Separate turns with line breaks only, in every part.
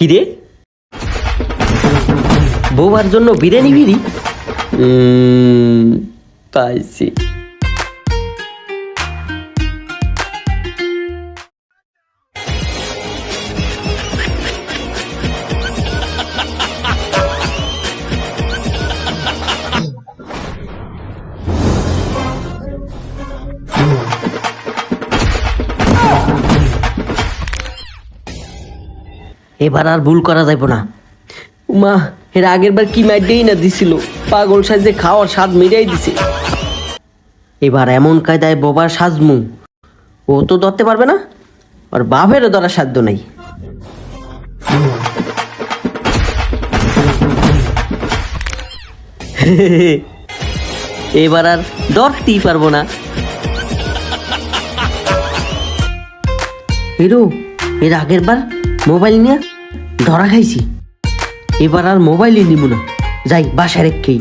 কিরে বৌবার জন্য বিরিয়ানি বিড়ি পাইছি। এবার আর ভুল করা যাইব না। মা এর আগের বার কি মাইডেই না দিছিল, পাগল সাজে খাওয়ার স্বাদ মিটাই দিছে। এবার এমন কায়দায় বোবার সাজমু, ও তো ধরতে পারবে না, আর বাপেরও ধরার সাধ্য নাই। এবার আর ধরতেই পারবো না। হিরো এর আগের বার মোবাইল নিয়ে ধরা খাইছি, এবার আর মোবাইলই নিব না, যাই বাসায় রেখেই।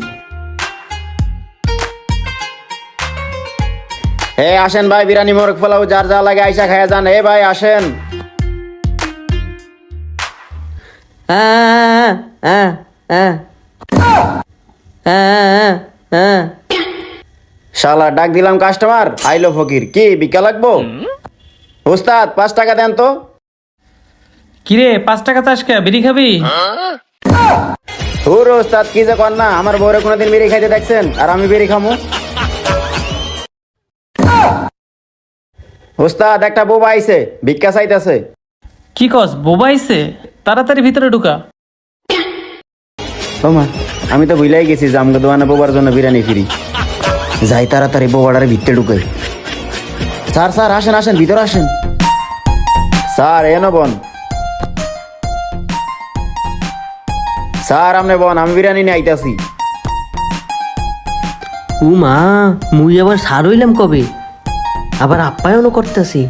হে আসেন ভাই, বিরিয়ানি মোরগ পোলাও যার যা লাগে আইসা খায়া যান। হে ভাই আসেন। শালা ডাক দিলাম কাস্টমার, আইলো ফকির। কি বিকা লাগবো? ওস্তাদ 5 টাকা দেন তো।
কিরে 5 টাকা চাস কে? বিড়ি খাবি?
হুর ওস্তাদ কি যে কর না, আমার বউরে কোনোদিন বিড়ি খাইতে দেখছেন আর আমি বিড়ি খামু? ওস্তাদ একটা বোবা আইছে, ভিক্ষা চাইতেছে।
কি কস, বোবা আইছে? তাড়াতাড়ি ভিতরে ঢুকা।
ওমা আমি তো ভুলাই গেছি যে আমগো দোকানে বোবার জন্য বিরিয়ানি ফ্রি। যাই তাড়াতাড়ি বোবাটারে ভিতরে ঢুকাই। স্যার স্যার আসেন আসেন, ভিতরে আসেন। স্যার এনো বোন। স্যার আমনে বোন, আমি বিরিয়ানি নিয়ে আইতাছি।
ও মা মুই আবার সার হইলাম কবে, আবার আপ্যায়নও করতেছি।